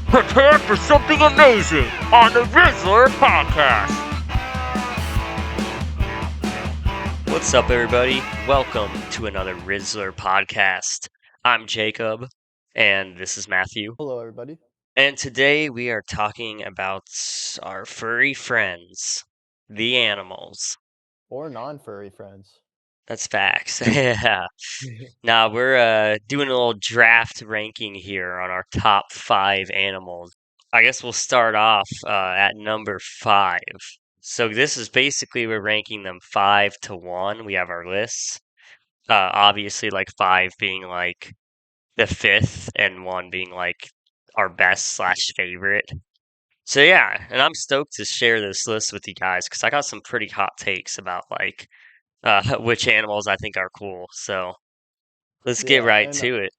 Prepare for something amazing on the Rizzler Podcast. What's up, everybody? Welcome to another Rizzler Podcast. I'm Jacob, and this is Matthew. Hello, everybody. And today we are talking about our furry friends, the animals. Or non-furry friends. That's facts. Yeah. Now we're doing a little draft ranking here on our top 5 animals. I guess we'll start off at number 5. So this is basically we're ranking them 5 to 1. We have our lists. Obviously, like 5 being like the fifth, and 1 being like our best slash favorite. So yeah, and I'm stoked to share this list with you guys because I got some pretty hot takes about like which animals I think are cool. So let's get Yeah, right and to it.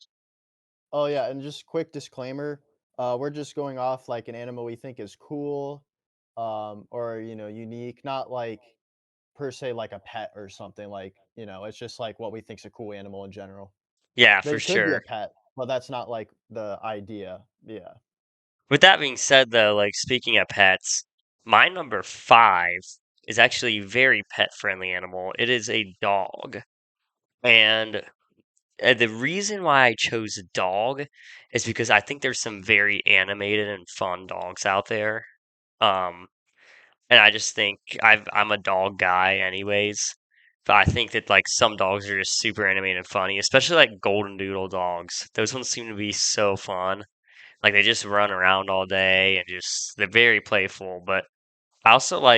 oh yeah, and just quick disclaimer, we're just going off like an animal we think is cool, or unique, not like per se like a pet or something. Like it's just like what we think's a cool animal in general. Yeah, for They could be a sure. pet, but that's not like the idea. Yeah. With that being said, though, like speaking of pets, my number 5 is actually a very pet friendly animal. It is a dog. And the reason why I chose a dog is because I think there's some very animated and fun dogs out there. Um, and I just think I'm a dog guy, anyways. But I think that like some dogs are just super animated and funny, especially like golden doodle dogs. Those ones seem to be so fun. Like they just run around all day and just they're very playful. But I also I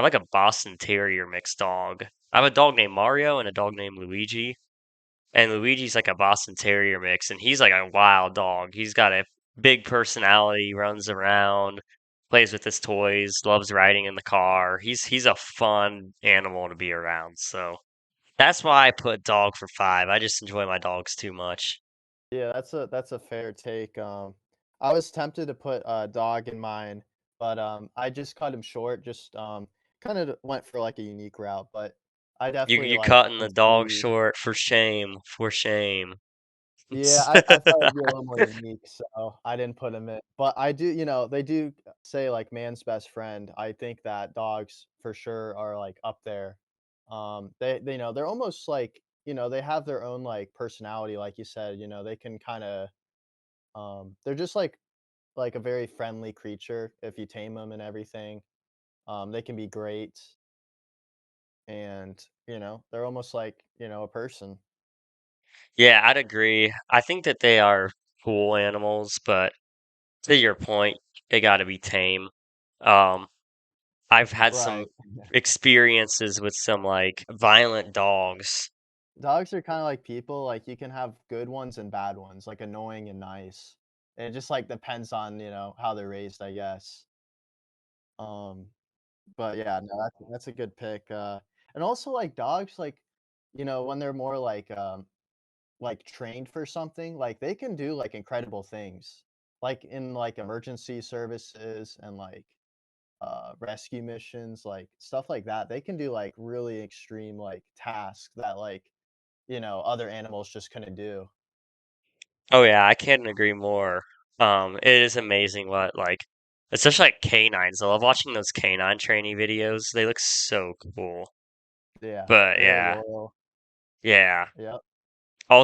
like a Boston Terrier mixed dog. I have a dog named Mario and a dog named Luigi. And Luigi's like a Boston Terrier mix, and he's like a wild dog. He's got a big personality, runs around, plays with his toys, loves riding in the car. He's a fun animal to be around. So that's why I put dog for 5. I just enjoy my dogs too much. Yeah, that's a fair take. I was tempted to put a dog in mine, but I just cut him short. Just kind of went for like a unique route, but I definitely You like cutting can the dog see. short for shame, for shame. Yeah, I thought it'd be a little more unique, so I didn't put him in. But I do, they do say like man's best friend. I think that dogs for sure are like up there. They they're almost like they have their own like personality, like you said. They can kind of they're just like a very friendly creature if you tame them and everything. They can be great, and they're almost like a person. Yeah, I'd agree. I think that they are cool animals, but to your point, they got to be tame. Um, I've had some Right. experiences with some like violent dogs. Dogs are kind of like people. Like you can have good ones and bad ones, like annoying and nice. It just like depends on how they're raised, I guess. Um, but yeah, no, that's a good pick. And also like dogs, like when they're more like trained for something, like they can do like incredible things, like in like emergency services and like rescue missions, like stuff like that. They can do like really extreme like tasks that like other animals just couldn't do. Oh yeah, I can't agree more. It is amazing what like, especially like canines. I love watching those canine training videos. They look so cool. Yeah, But very yeah, loyal. yeah. Yep.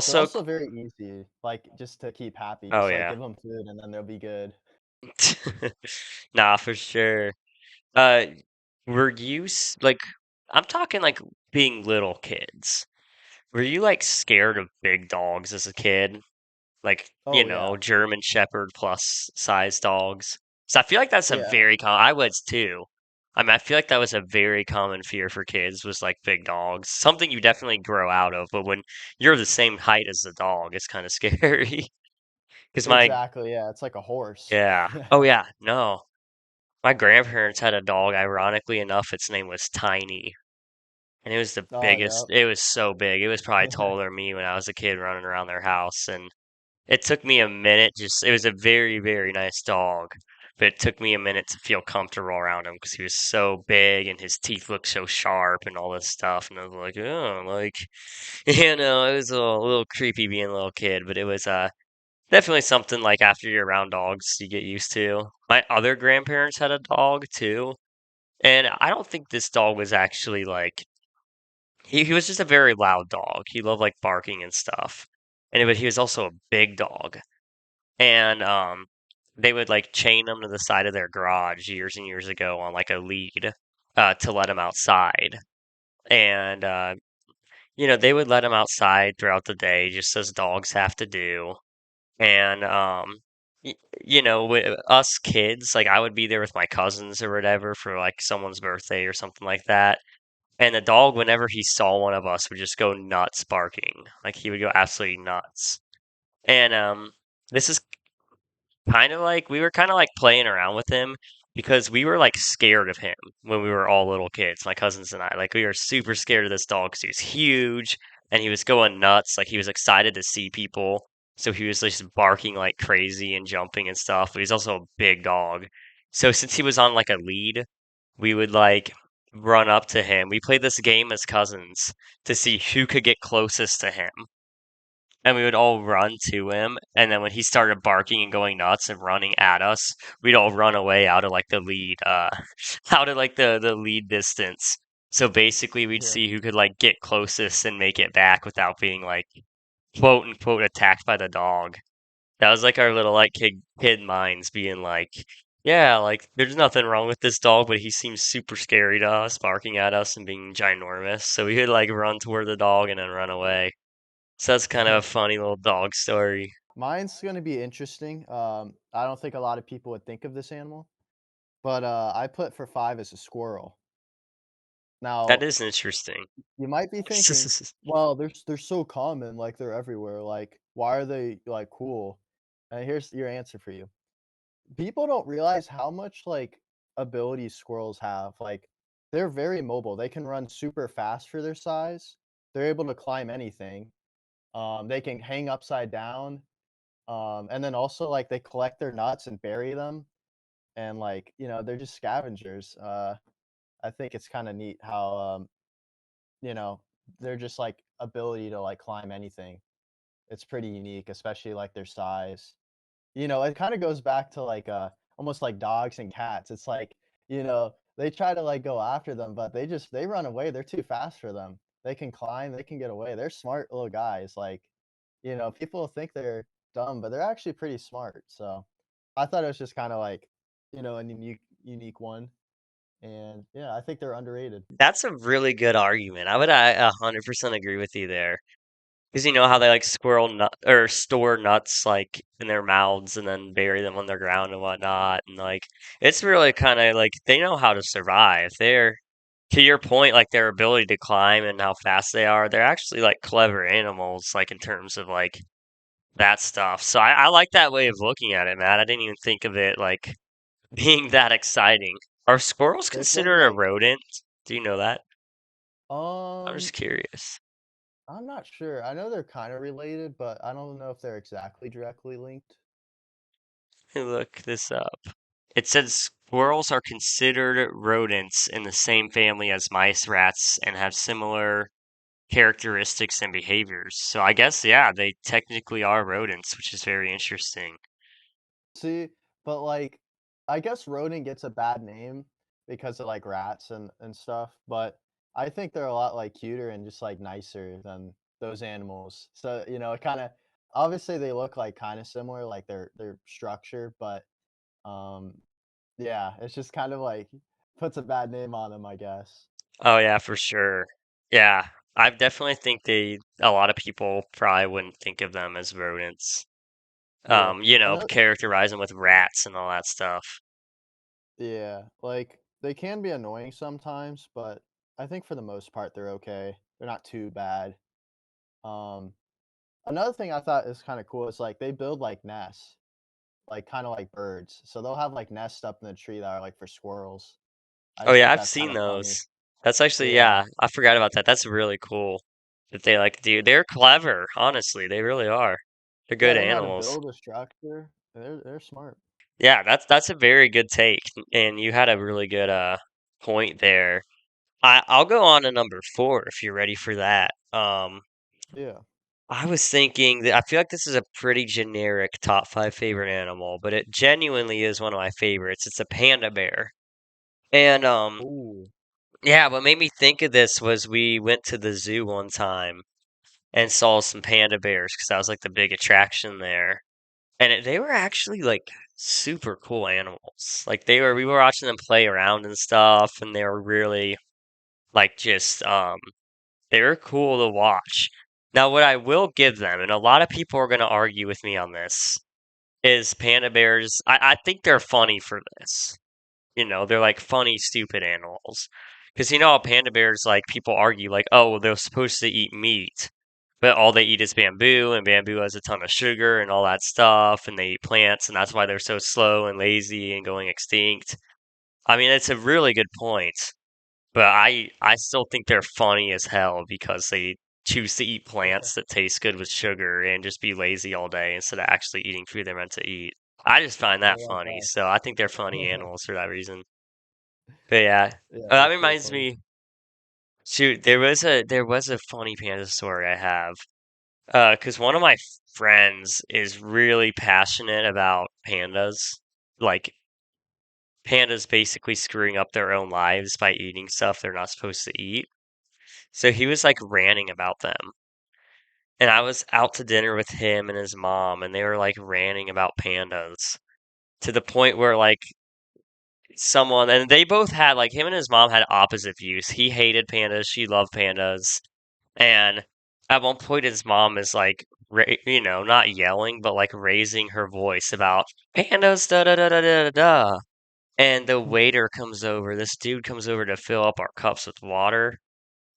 They're Also, also very easy, like just to keep happy. oh Just like yeah. give them food and then they'll be good. Nah, for sure. Uh, were you like, I'm talking like being little kids. Were you like scared of big dogs as a kid? Like, Oh yeah, German Shepherd plus size dogs. So I feel like that's a yeah, very common. I was too. I mean, I feel like that was a very common fear for kids was like big dogs. Something you definitely grow out of, but when you're the same height as the dog, it's kind of scary. Because exactly. Yeah, it's like a horse. yeah. Oh yeah, no. My grandparents had a dog. Ironically enough, its name was Tiny, and it was the Oh biggest. yeah. It was so big. It was probably taller than me when I was a kid running around their house, and it took me a minute. Just it was a very, very nice dog, but it took me a minute to feel comfortable around him because he was so big and his teeth looked so sharp and all this stuff. And I was like, oh, like it was a little creepy being a little kid, but it was. Definitely something like after you're around dogs, you get used to. My other grandparents had a dog too, and I don't think this dog was actually like he was just a very loud dog. He loved like barking and stuff. And but he was also a big dog. And they would like chain him to the side of their garage years and years ago on like a lead to let him outside. And they would let him outside throughout the day just as dogs have to do. And y- with us kids, like I would be there with my cousins or whatever for like someone's birthday or something like that. And the dog, whenever he saw one of us, would just go nuts barking. Like he would go absolutely nuts. And this is kind of like we were kind of like playing around with him because we were like scared of him when we were all little kids, my cousins and I. Like we were super scared of this dog because he was huge and he was going nuts. Like he was excited to see people. So he was just barking like crazy and jumping and stuff. But he's also a big dog. So since he was on like a lead, we would like run up to him. We played this game as cousins to see who could get closest to him. And we would all run to him. And then when he started barking and going nuts and running at us, we'd all run away out of like the lead, out of like the lead distance. So basically, we'd Yeah. see who could like get closest and make it back without being like quote unquote attacked by the dog. That was like our little like kid minds being like, yeah, like there's nothing wrong with this dog, but he seems super scary to us, barking at us and being ginormous. So we could like run toward the dog and then run away. So that's kind of a funny little dog story. Mine's gonna be interesting. I don't think a lot of people would think of this animal, but I put for 5 as a squirrel. That Now, is interesting. you might be thinking, "Well, they're so common, like, they're everywhere, like, why are they, like, cool?" And here's your answer for you. People don't realize how much, like, ability squirrels have, like, they're very mobile, they can run super fast for their size, they're able to climb anything, they can hang upside down, and then also, like, they collect their nuts and bury them, and, like, they're just scavengers. I think it's kinda neat how, you know, they're just, like, ability to, like, climb anything. It's pretty unique, especially, like, their size. It kinda goes back to, like, almost like dogs and cats. It's like, they try to, like, go after them, but they run away, they're too fast for them. They can climb, they can get away. They're smart little guys, like, people think they're dumb, but they're actually pretty smart, so I thought it was just kinda like, a unique one, and, yeah, I think they're underrated. That's a really good argument. I would 100% agree with you there. Because you know how they like squirrel nut or store nuts like in their mouths and then bury them on the ground and whatnot. And like it's really kind of like they know how to survive. They're to your point, like their ability to climb and how fast they are, they're actually like clever animals, like in terms of like that stuff. So I like that way of looking at it, Matt. I didn't even think of it like being that exciting. Are squirrels They can, considered a like rodent? Do you know that? I'm um, just curious. I'm not sure. I know they're kinda related, but I don't know if they're exactly directly linked. Let me look this up. It says squirrels are considered rodents in the same family as mice, rats, and have similar characteristics and behaviors. So I guess, yeah, they technically are rodents, which is very interesting. See, but, like, I guess rodent gets a bad name because of, like, rats and stuff, but I think they're a lot, like, cuter and just, like, nicer than those animals. So, it kinda obviously, they look, like, kinda similar, like, their structure, but, um, yeah, it's just kind of, like, puts a bad name on them, I guess. Oh, yeah, for sure. Yeah, I definitely think a lot of people probably wouldn't think of them as rodents. Yeah. Ano Characterize them with rats and all that stuff. Yeah, like, they can be annoying sometimes, but I think for the most part, they're okay. They're not too bad. Um, Another thing I thought is kinda cool is, like, they build, like, nests, like, kinda like birds. So they'll have, like, nests up in the tree that are, like, for squirrels. I Oh just yeah, think I've that's seen kinda funny. those. That's actually, Yeah. yeah, I forgot about that. That's really cool that they like do. They're clever, honestly. They really are. They're Yeah, good they know how to animals. build a structure. They're smart. Yeah, that's a very good take, and you had a really good point there. I'll go on to number four if you're ready for that. Yeah. I was thinking that I feel like this is a pretty generic top five favorite animal, but it genuinely is one of my favorites. It's a panda bear. And Ooh. yeah, what made me think of this was we went to the zoo one time and saw some panda bears because that was like the big attraction there. And they were actually like super cool animals. Like we were watching them play around and stuff, and they were really like just they were cool to watch. Now, what I will give them, and a lot of people are going to argue with me on this, is panda bears. I think they're funny for this. They're like funny, stupid animals. Because how panda bears, like, people argue, like, oh, well, they're supposed to eat meat, but all they eat is bamboo, and bamboo has a ton of sugar and all that stuff, and they eat plants, and that's why they're so slow and lazy and going extinct. I mean, it's a really good point, but I still think they're funny as hell because they choose to eat plants that taste good with sugar and just be lazy all day instead of actually eating food they're meant to eat. I just find I that love funny, that. so I think they're funny animals for that reason. But yeah, Yeah, that that's so reminds funny. me. Shoot, there was a funny panda story I have. Because one of my friends is really passionate about pandas. Like pandas basically screwing up their own lives by eating stuff they're not supposed to eat. So he was like ranting about them. And I was out to dinner with him and his mom, and they were like ranting about pandas to the point where like someone, and they both had like him and his mom had opposite views. He hated pandas, she loved pandas. And at one point, his mom is like, not yelling, but like raising her voice about pandas, da da da da da da. And the waiter comes over. This dude comes over to fill up our cups with water,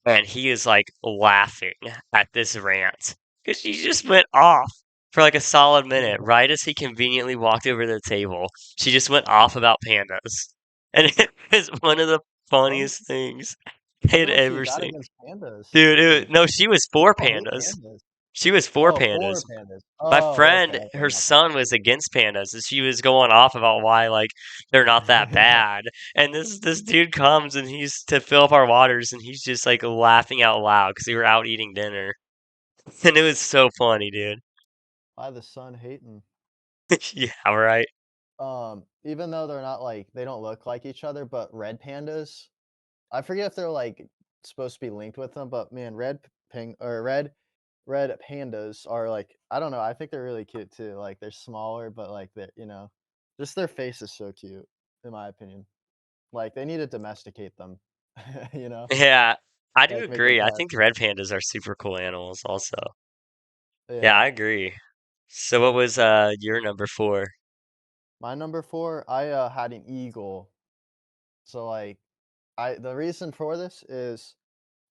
and he is like laughing at this rant because she just went off for like a solid minute. Right as he conveniently walked over to the table, she just went off about pandas, and it was one of the What? funniest things I What had about she ever got seen. against pandas? Dude, Jeez. no, she was Some for people hate pandas. pandas. She was for Oh, four pandas. pandas. My Oh, okay, friend, okay, her my bad. son was against pandas, and she was going off about why like they're not that bad. And this dude comes and he's to fill up our waters, and he's just like laughing out loud because we were out eating dinner, and it was so funny, dude. Why the sun hating? Yeah, right. Even though they're not like they don't look like each other, but red pandas, I forget if they're like supposed to be linked with them, but man, red pandas are like I don't know, I think they're really cute too. Like they're smaller, but like they're just their face is so cute, in my opinion. Like they need to domesticate them, you know, Yeah, I do like make them agree. I think pets. red pandas are super cool animals, also. Yeah, Yeah. I agree. So what was your number four? My number four, I had an eagle. So like I the reason for this is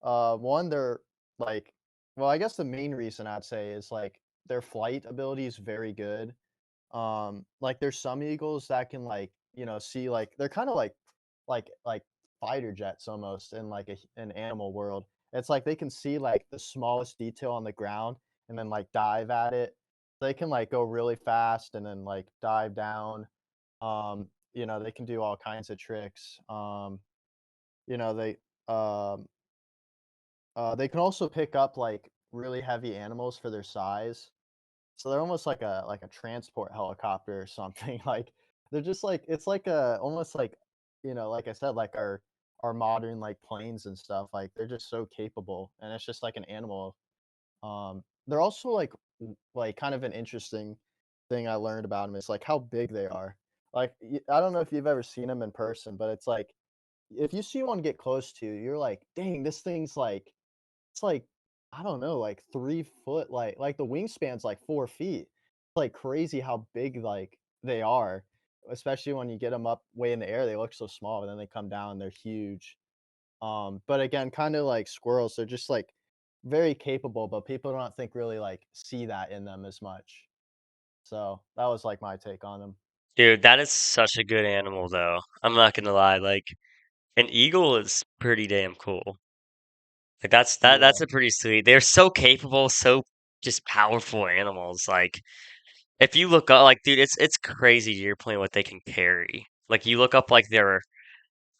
one, they're like, well, I guess the main reason I'd say is like their flight ability is very good. Like there's some eagles that can like, see like they're kind of like fighter jets almost in like an animal world. It's like they can see like the smallest detail on the ground and then like dive at it. They can like go really fast and then like dive down. They can do all kinds of tricks. You know, they um they can also pick up, like, really heavy animals for their size. So they're almost like a transport helicopter or something, like, they're just like it's like a almost like, like I said, like our modern, like, planes and stuff, like, they're just so capable, and it's just like an animal. They're also, like, kind of an interesting thing I learned about them is, like, how big they are. Like, I don't know if you've ever seen them in person, but it's like, if you see one get close to you, you're like, "Dang, this thing's like" it's like, I don't know, like 3 foot, like the wingspan's like 4 feet. It's like crazy how big like they are, especially when you get them up way in the air, they look so small, but then they come down, they're huge. But again, kinda like squirrels, they're just like very capable, but people don't think really like see that in them as much. So that was like my take on them. Dude, that is such a good animal, though. I'm not gonna lie. Like, an eagle is pretty damn cool. Like that's Yeah. a pretty sweet. They're so capable, so just powerful animals. Like if you look up, like dude, it's crazy to your point what they can carry. Like you look up like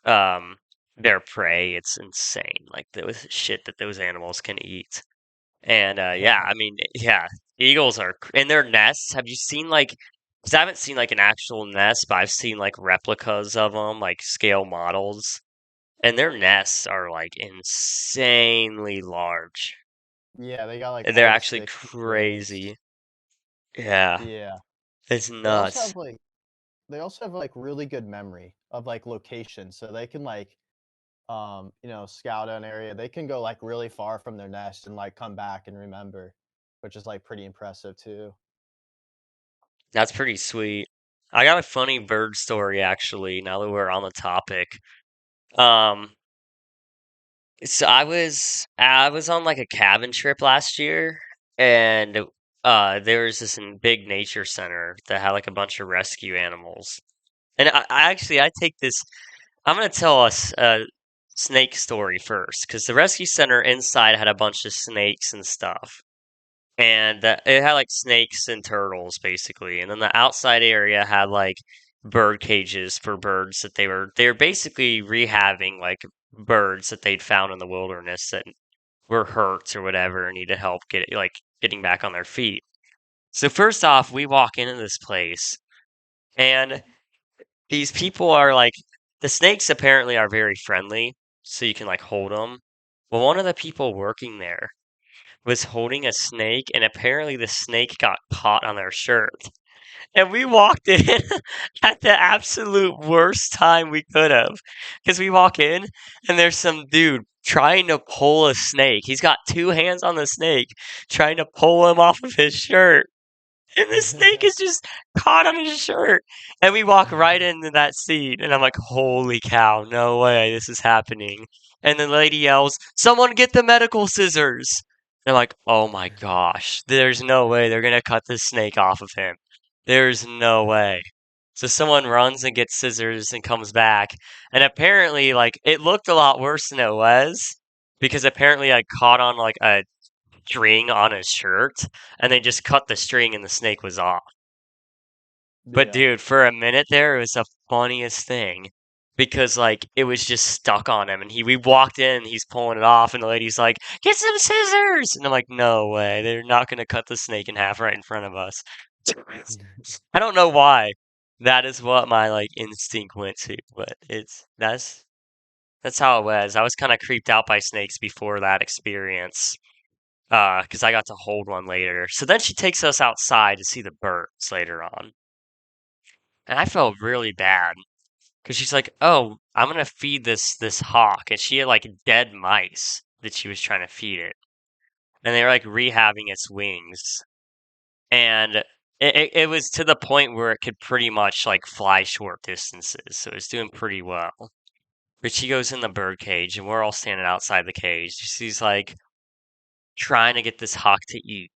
um their prey, it's insane. Like those shit that those animals can eat. And yeah, I mean, yeah, eagles are in their nests. Have you seen like? Because I haven't seen like an actual nest, but I've seen like replicas of them, like scale models, and their nests are like insanely large. Yeah, they got like And they're all the actually sticks and stones. crazy. Yeah, Yeah. it's They also nuts. have like they also have like really good memory of like location, so they can like scout an area. They can go like really far from their nest and like come back and remember, which is like pretty impressive too. That's pretty sweet. I got a funny bird story actually, now that we're on the topic. Um, so I was on like a cabin trip last year, and there was this big nature center that had like a bunch of rescue animals. And I take this. I'm gonna tell us a snake story first, because the rescue center inside had a bunch of snakes and stuff. And it had like snakes and turtles basically, and then the outside area had like bird cages for birds that they were basically rehabbing like birds that they'd found in the wilderness that were hurt or whatever and needed help getting back on their feet. So first off, we walk into this place, and these people are like, the snakes apparently are very friendly, so you can like hold them. Well, one of the people working there was holding a snake, and apparently the snake got caught on their shirt. And we walked in at the absolute worst time we could have. Because we walk in, and there's some dude trying to pull a snake. He's got two hands on the snake, trying to pull him off of his shirt. And the snake is just caught on his shirt. And we walk right into that scene. And I'm like, holy cow, no way, this is happening. And the lady yells, someone get the medical scissors. And I'm like, oh my gosh, there's no way they're going to cut this snake off of him. There's no way. So someone runs and gets scissors and comes back. And apparently, like, it looked a lot worse than it was. Because apparently I caught on like a string on his shirt, and they just cut the string and the snake was off. But Yeah. dude, for a minute there, it was the funniest thing because like it was just stuck on him, and we walked in, and he's pulling it off, and the lady's like, "Get some scissors!" And I'm like, "No way, they're not gonna cut the snake in half right in front of us." I don't know why. That is what my like instinct went to, but that's how it was. I was kind of creeped out by snakes before that experience. Because I got to hold one later. So then she takes us outside to see the birds later on. And I felt really bad because she's like, "Oh, I'm gonna feed this hawk," and she had like dead mice that she was trying to feed it, and they were like rehabbing its wings, and it was to the point where it could pretty much like fly short distances, so it's doing pretty well. But she goes in the bird cage, and we're all standing outside the cage. She's like trying to get this hawk to eat.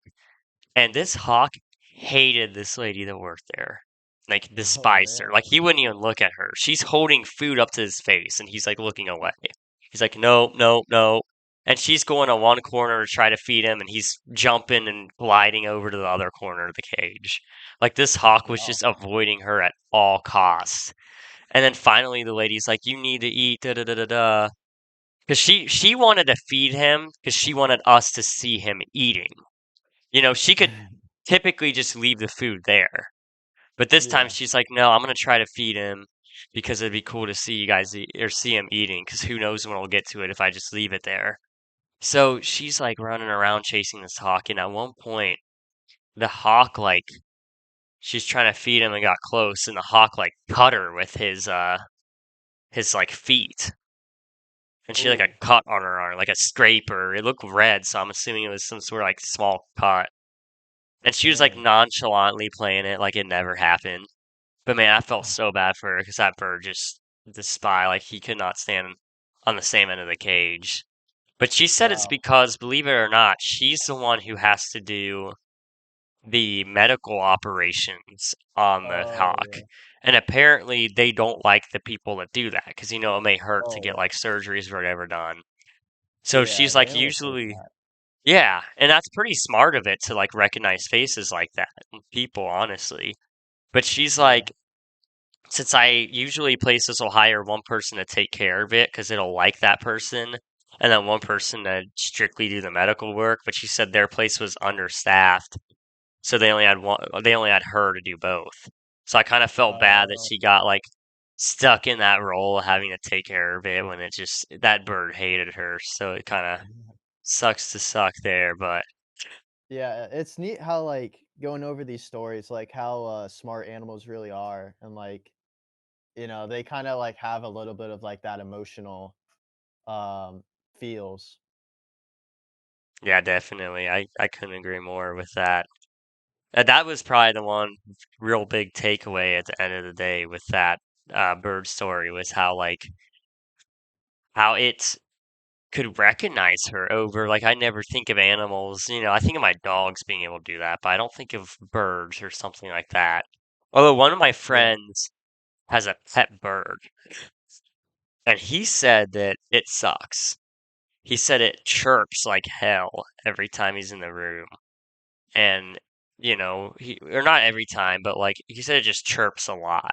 And this hawk hated this lady that worked there. Like, Oh despised her. man. Like, he wouldn't even look at her. She's holding food up to his face, and he's like looking away. He's like, no, no, no. And she's going to one corner to try to feed him, and he's jumping and gliding over to the other corner of the cage. Like, this hawk was Wow. just avoiding her at all costs. And then finally, the lady's like, you need to eat, da da da da da. Because she wanted to feed him because she wanted us to see him eating. She could typically just leave the food there. But this time Yeah. she's like, no, I'm gonna try to feed him because it'd be cool to see you guys eat, or see him eating. Because who knows when we'll get to it if I just leave it there. So she's like running around chasing this hawk, and at one point, the hawk like she's trying to feed him and got close, and the hawk like cut her with his like feet, and she had like Oh. a cut on her arm, like a scrape, or it looked red, so I'm assuming it was some sort of like small cut. And she was like Dang. nonchalantly playing it like it never happened. But man, I felt so bad for her because that bird just the spy, like he could not stand on the same end of the cage. But she said it's Wow. because, believe it or not, she's the one who has to do the medical operations on the Oh hawk. yeah. And apparently they don't like the people that do that because it may hurt to Oh get yeah. like surgeries or whatever done. So Yeah. she's They like always hate usually, that. yeah, and that's pretty smart of it to like recognize faces like that in people, honestly. But she's Yeah. like, since I usually places will hire one person to take care of it because it'll like that person, and then one person that strictly do the medical work, but she said their place was understaffed, so they only had one. They only had her to do both. So I kind of felt bad that Uh, she got like stuck in that role, having to take care of it when it just that bird hated her. So it kind of sucks to suck there, but yeah, it's neat how like going over these stories, like how smart animals really are, and like they kind of like have a little bit of like that emotional um feels. yeah, definitely. I couldn't agree more with that. That was probably the one real big takeaway at the end of the day with that bird story was how it could recognize her over like I never think of animals, I think of my dogs being able to do that, but I don't think of birds or something like that. Although one of my Yeah. friends has a pet bird, and he said that it sucks. He said it chirps like hell every time he's in the room. And, he or not every time, but like he said it just chirps a lot.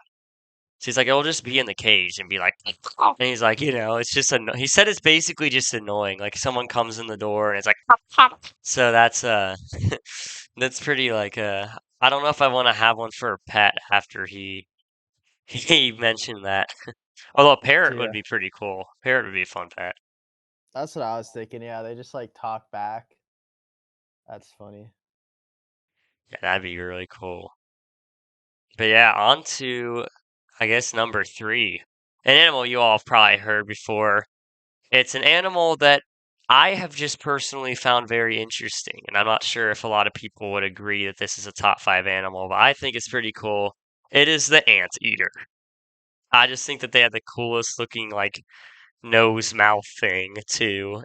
So he's like, it'll just be in the cage and be like, and he's like, it's just he said it's basically just annoying. Like someone comes in the door and it's like, so that's that's pretty like I don't know if I want to have one for a pet after he he mentioned that. Although a parrot would Yeah, be pretty cool. Parrot would be a fun pet. that's what I was thinking. Yeah, they just like talk back. That's funny. Yeah, that'd be really cool. But yeah, on to I guess number three. An animal you all have probably heard before. It's an animal that I have just personally found very interesting, and I'm not sure if a lot of people would agree that this is a top five animal, but I think it's pretty cool. It is the anteater. I just think that they have the coolest looking like nose mouth thing to,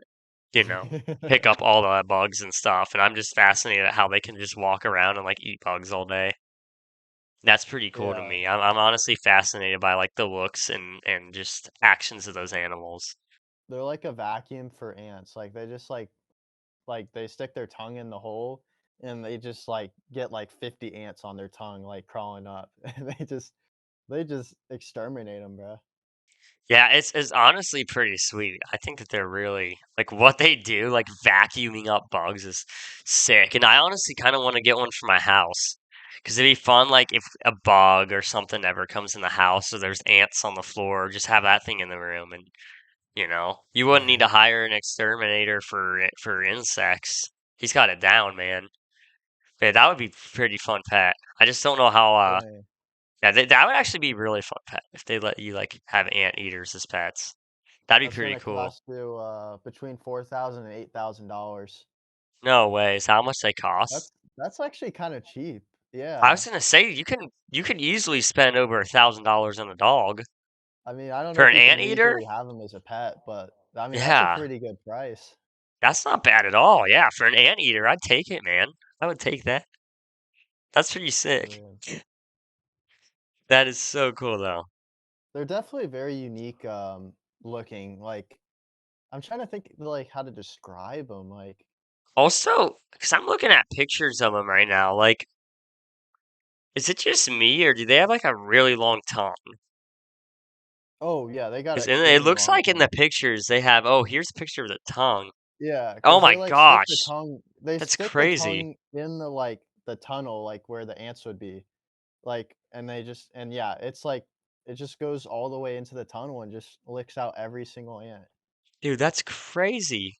you know, pick up all the bugs and stuff, and I'm just fascinated at how they can just walk around and like eat bugs all day. That's pretty cool to Yeah, me. I'm honestly fascinated by like the looks and just actions of those animals. they're like a vacuum for ants. Like they just like they stick their tongue in the hole and they just like get like 50 ants on their tongue like crawling up. And they just exterminate them, bro. Yeah, it's honestly pretty sweet. I think that they're really like what they do, like vacuuming up bugs is sick. And I honestly kind of want to get one for my house because it'd be fun, like if a bug or something ever comes in the house or there's ants on the floor, just have that thing in the room, and you wouldn't need to hire an exterminator for insects. He's got it down, man. Yeah, that would be pretty fun pet. I just don't know how. Dang. Yeah, that would actually be really fun pet if they let you like have anteaters as pets. That'd be That's pretty gonna cool. cost you between 4,000 and $8,000. No ways. How much they cost? That's actually kind of cheap. I Yeah. was gonna say you could easily spend over $1,000 on a dog I mean, I don't know for if an you can anteater. legally have them as a pet, but I mean, that's a Yeah, pretty good price. that's not bad at all. Yeah, for an anteater, I'd take it, man. I would take that. That's pretty sick. Yeah. That is so cool, though. They're definitely very unique looking. Like I'm trying to think like how to describe them. Like Also, because I'm looking at pictures of them right now, like, is it just me or do they have like a really long tongue? oh yeah, they got Because it extremely looks long like in the tongue. pictures they have. Oh, here's a picture of the tongue. Yeah, Oh because my they like stick the gosh, tongue. They that's stick the crazy. tongue in the like the tunnel, like where the ants would be. Like, and they just and yeah, it's like it just goes all the way into the tunnel and just licks out every single ant. Dude, that's crazy.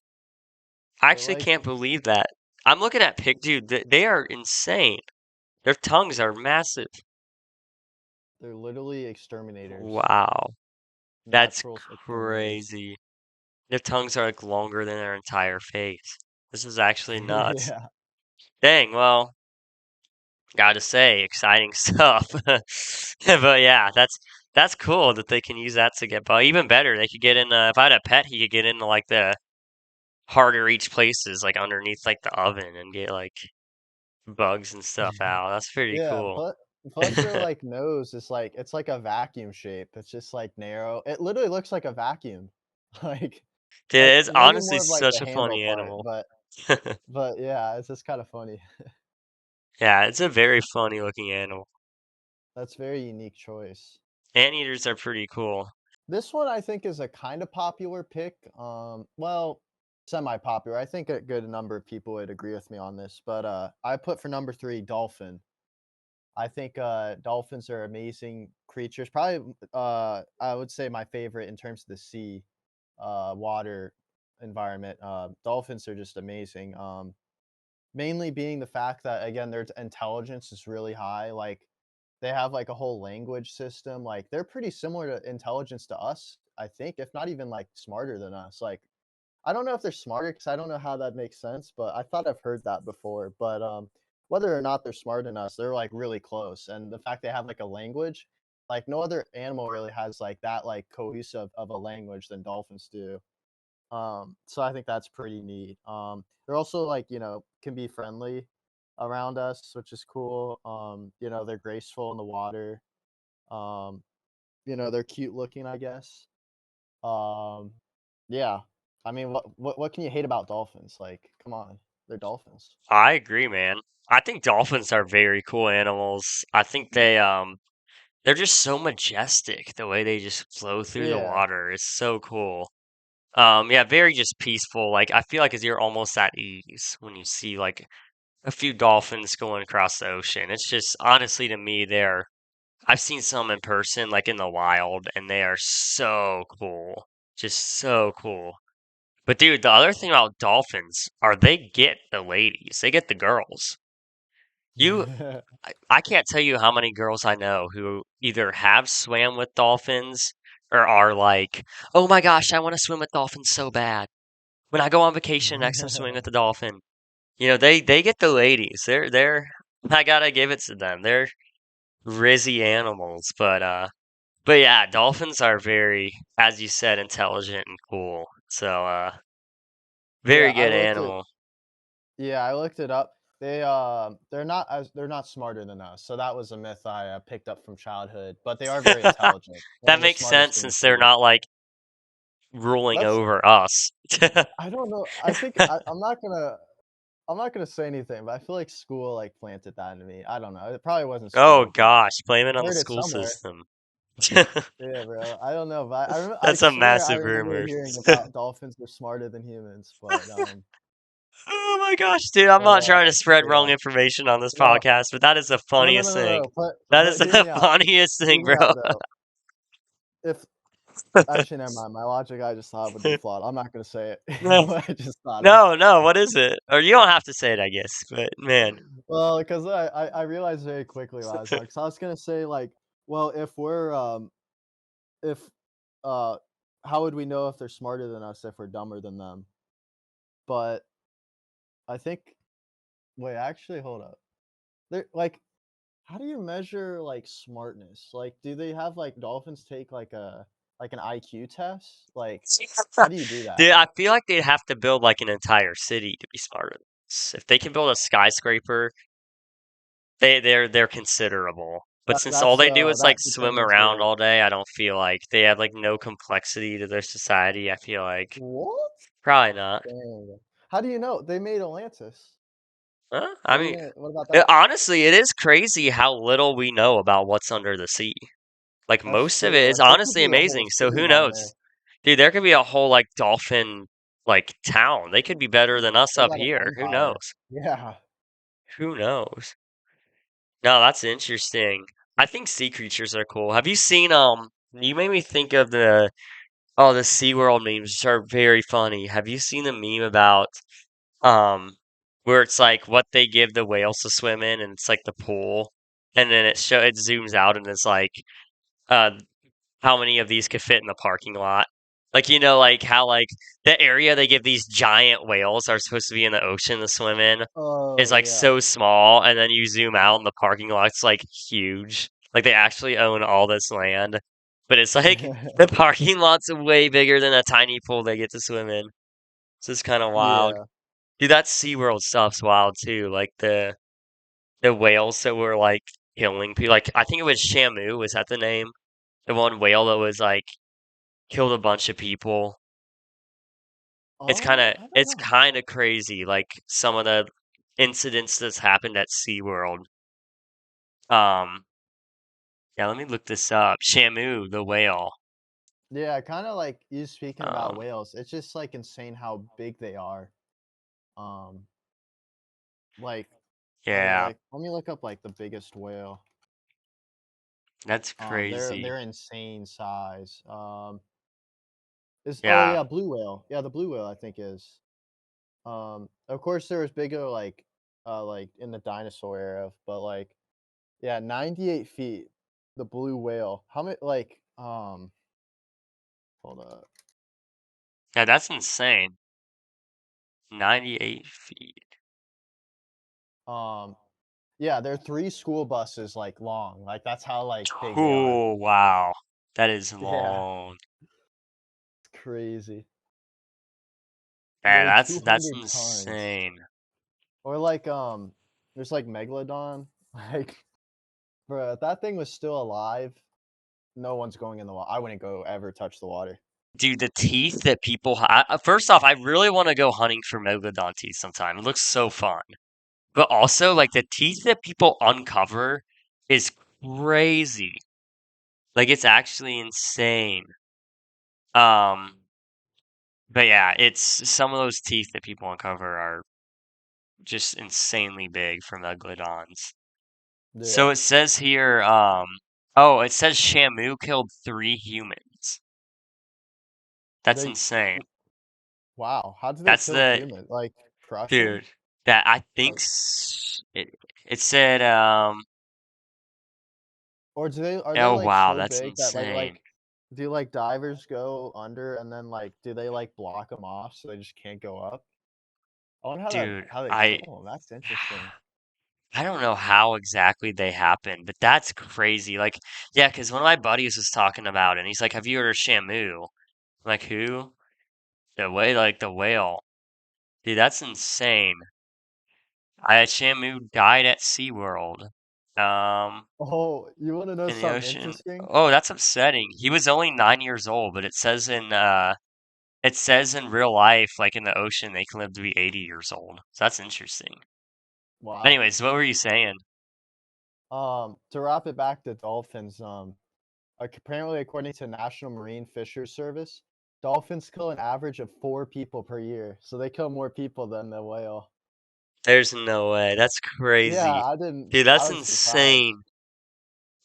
I It actually like can't believe that. I'm looking at dude, they are insane. Their tongues are massive. they're literally exterminators, Wow, that's natural exterminators. crazy. Their tongues are like longer than their entire face. This is actually nuts. Yeah. Dang, well, gotta say, exciting stuff. But yeah, that's cool that they can use that to get by. Even better, they could get in. If I had a pet, he could get into like the harder reach places, like underneath like the oven, and get like bugs and stuff out. That's pretty Yeah, cool. plus their, like, nose is, like it's like a vacuum shape, it's just, like, narrow. It literally looks like a vacuum. Like Dude, like, it's maybe honestly more of, like, such the a handle funny part, animal. but yeah, it's just kinda funny. Yeah, it's a very funny looking animal. That's very unique choice. Anteaters are pretty cool. This one I think is a kind of popular pick. Well, semi-popular. I think a good number of people would agree with me on this, but I put for number 3 dolphin. I think dolphins are amazing creatures. Probably I would say my favorite in terms of the sea, water environment. Dolphins are just amazing. Mainly being the fact that again their intelligence is really high. Like they have like a whole language system. Like they're pretty similar to intelligence to us, I think, if not even like smarter than us. Like I don't know if they're smarter because I don't know how that makes sense, but I thought I've heard that before. But whether or not they're smarter than us, they're like really close. And the fact they have like a language, like no other animal really has like that like cohesive of a language than dolphins do. So I think that's pretty neat. They're also like, can be friendly around us, which is cool. They're graceful in the water. Um, they're cute looking, I guess. Um, yeah. I mean, what can you hate about dolphins? Like, come on, they're dolphins. I agree, man. I think dolphins are very cool animals. I think they're just so majestic. The way they just flow through the Yeah. water is so cool. Yeah, very just peaceful. Like I feel like as you're almost at ease when you see like a few dolphins going across the ocean. It's just honestly to me I've seen some in person like in the wild and they are so cool. Just so cool. But dude, the other thing about dolphins are they get the ladies. They get the girls. You I can't tell you how many girls I know who either have swam with dolphins or are like, "Oh my gosh, I want to swim with dolphins so bad. When I go on vacation next, I'm swimming with the dolphin." They get the ladies. They're I gotta give it to them. They're rizzy animals, but yeah, dolphins are very, as you said, intelligent and cool. So Yeah, very good animal. I looked it up. They're not smarter than us. So that was a myth I picked up from childhood, but they are very intelligent. One That of the makes smartest sense in the since they're sea. not like ruling That's over us. I don't know. I think I'm not gonna say anything, but I feel like school like planted that into me. I don't know. It probably wasn't Oh school, but gosh, blame it I on the heard it school somewhere. system. Yeah, bro. I don't know, but I That's a swear I massive remember rumor. hearing about dolphins were smarter than humans, Oh my gosh, dude, I'm not trying to spread but wrong yeah. information on this No, podcast, but that is the no, no, no, funniest no, thing. no. That is But hear the me out. funniest Hear thing, me bro. out though. If actually never mind, my logic I just thought would be flawed. I'm not gonna say it. No, What I just thought of. no, no, what is it? Or you don't have to say it, I guess, but man. Well, because I realized very quickly last night. Because I was gonna say like, well, if uh how would we know if they're smarter than us if we're dumber than them? But I think wait, actually hold up. They're like how do you measure like smartness? Like do they have like dolphins take like an IQ test? Like how do you do that? Dude, I feel like they'd have to build like an entire city to be smarter than us. If they can build a skyscraper, they're considerable. But since all they do is like That swim determines around their all day, I don't feel like they have like no complexity to their society. I feel like what? probably not. Dang. How do you know? They made Atlantis. Huh? I mean, What about that? honestly, it is crazy how little we know about what's under the sea. Like That's most of true. it is Like there could honestly be a whole amazing. So city who down there. knows? Dude, there could be a whole like dolphin like town. They could be better than us They up got an here. Who empire. knows? Yeah. Who knows? No, that's interesting. I think sea creatures are cool. Have you seen you made me think of the SeaWorld memes, which are very funny. Have you seen the meme about um where it's like what they give the whales to swim in and it's like the pool and then it zooms out and it's like uh how many of these could fit in the parking lot. Like like how like the area they give these giant whales are supposed to be in the ocean to swim in is Oh like yeah. so small, and then you zoom out and the parking lot's like huge. Like they actually own all this land, but it's like the parking lot's way bigger than a tiny pool they get to swim in. So it's kind of wild. Yeah. Dude, that SeaWorld stuff's wild too. Like the whales that were like killing people. Like I think it was Shamu. Was that the name? The one whale that was like killed a bunch of people. I don't It's know. kind of crazy, like some of the incidents that's happened at SeaWorld. Um, yeah, let me look this up. Shamu, the whale. Yeah, kind of like you speaking about Um, whales. It's just like insane how big they are. Um, like yeah, let me look up like the biggest whale. that's crazy. They're insane size. Is oh Yeah, yeah, blue whale. Yeah, the blue whale I think is. Of course there was bigger like in the dinosaur era, but like yeah, 98 feet. The blue whale. How many like hold up. yeah, that's insane. 98 feet. Um yeah, they're three school buses like long. Like that's how like big they are. Oh, wow. That is Yeah, long. it's crazy. Man, Weigh that's 200 tons. insane. Or like there's like Megalodon. Like bro, if that thing was still alive, no one's going in the water. I wouldn't go ever touch the water. Dude, the teeth that people first off, I really want to go hunting for megalodon teeth sometime. It looks so fun. But also, like, the teeth that people uncover is crazy. Like, it's actually insane. Um, but yeah, it's some of those teeth that people uncover are just insanely big for megalodons. So Yeah. it says here, oh, it says Shamu killed 3 humans. That's They insane. wow, how did they That's kill a the human? Like crush them? dude that I think Like it said, or do they are they oh like wow, so that's big that insane. do like divers go under and then like do they like block them off so they just can't go up? I wonder Dude, how they I kill them. That's interesting. I don't know how exactly they happen, but that's crazy. Like, yeah, because one of my buddies was talking about it, and he's like, "Have you heard of Shamu?" I'm like, who? The whale. Dude, that's insane. Shamu died at SeaWorld. Um, Oh, you want to know in the something ocean. interesting? Oh, that's upsetting. He was only 9 years old, but it says in real life, like in the ocean, they can live to be 80 years old. So that's interesting. Wow. Anyways, what were you saying? To wrap it back to dolphins, apparently according to National Marine Fisheries Service, dolphins kill an average of 4 people per year, so they kill more people than the whale. There's no way. That's Yeah, crazy. I didn't. Dude, I that's was surprised. insane.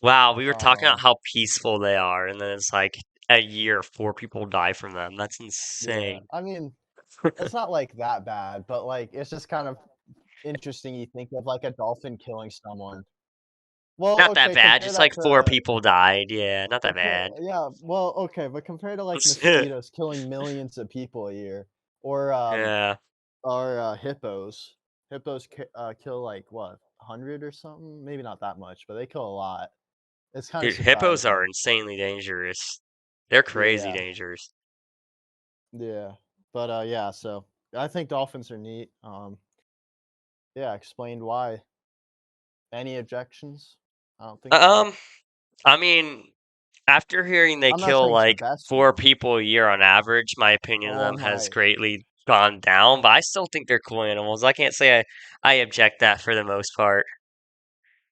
Wow, we were talking about Um, how peaceful they are, and then it's like a year, 4 people die from them. That's yeah. insane. I mean, it's not like that bad, but like it's just kind of interesting. You think of like a dolphin killing someone. Well, Not that okay, bad. compare Just that like four to people died. Yeah, not that compare. bad. Yeah, well, okay, but compared to like mosquitoes killing millions of people a year, or Yeah. hippos. Kill like what 100 or something? Maybe not that much, but they kill a lot. It's kind of Dude, hippos are surprising. insanely dangerous. They're crazy Yeah, dangerous. yeah. But yeah. So I think dolphins are neat. Yeah. Explained why. Any objections? I don't think so. Um, I mean, after hearing they I'm not kill saying it's the like best four one. people a year on average, my opinion of Oh them has my. greatly gone down, but I still think they're cool animals. I can't say I object that for the most part.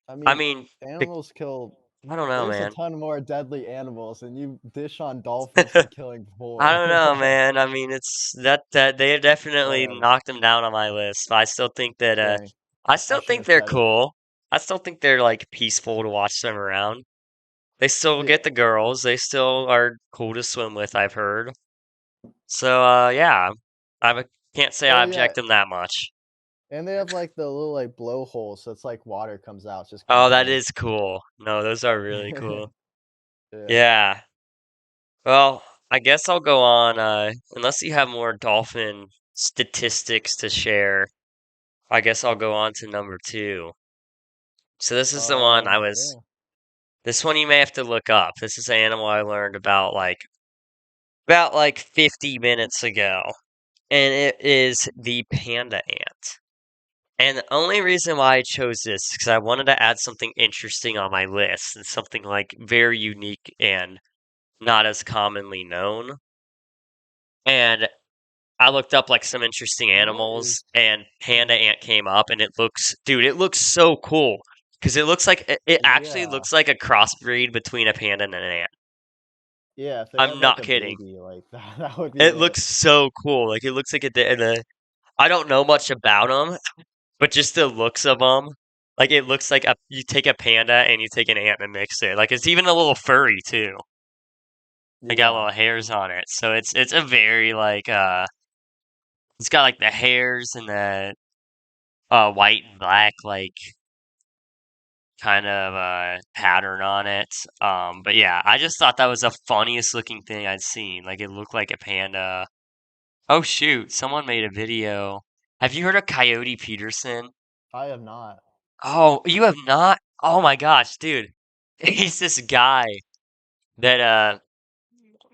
I I mean, mean, the, animals kill. I don't know, There's a man. ton more deadly animals, and you dish on dolphins for killing I four. don't know, man. I mean, it's that they definitely Whatever. knocked them down on my list. I still think that Dang. I I still think shouldn't have they're said it. cool. I still think they're like peaceful to watch them around. They still get Yeah. the girls. They still are cool to swim with, I've heard. So yeah. Can't say I Oh yeah, object them that much. and they have like the little like blowhole, so it's like water comes out. It's just kind Oh, of that funny. is cool. No, those are really cool. Yeah. Yeah. Well, I guess I'll go on, unless you have more dolphin statistics to share, I guess I'll go on to number two. So this is the one Yeah. this one you may have to look up. This is an animal I learned about like 50 minutes ago. And it is the panda ant. And the only reason why I chose this is because I wanted to add something interesting on my list and something like very unique and not as commonly known. And I looked up like some interesting What animals, is? and panda ant came up, and it looks so cool because it actually Yeah. looks like a crossbreed between a panda and an ant. Yeah, if they I'm had like not a kidding. baby, like that would be It lit. looks so cool. Like it looks like I don't know much about them, but just the looks of them, like it looks like you take a panda and you take an ant and mix it. Like it's even a little furry too. It got Yeah. little hairs on it, so it's a very like it's got like the hairs and the white and black like kind of pattern on it. But yeah, I just thought that was the funniest looking thing I'd seen. Like it looked like a panda. Oh shoot, someone made a video. Have you heard of Coyote Peterson? I have not. Oh, you have not? Oh my gosh, dude. He's this guy that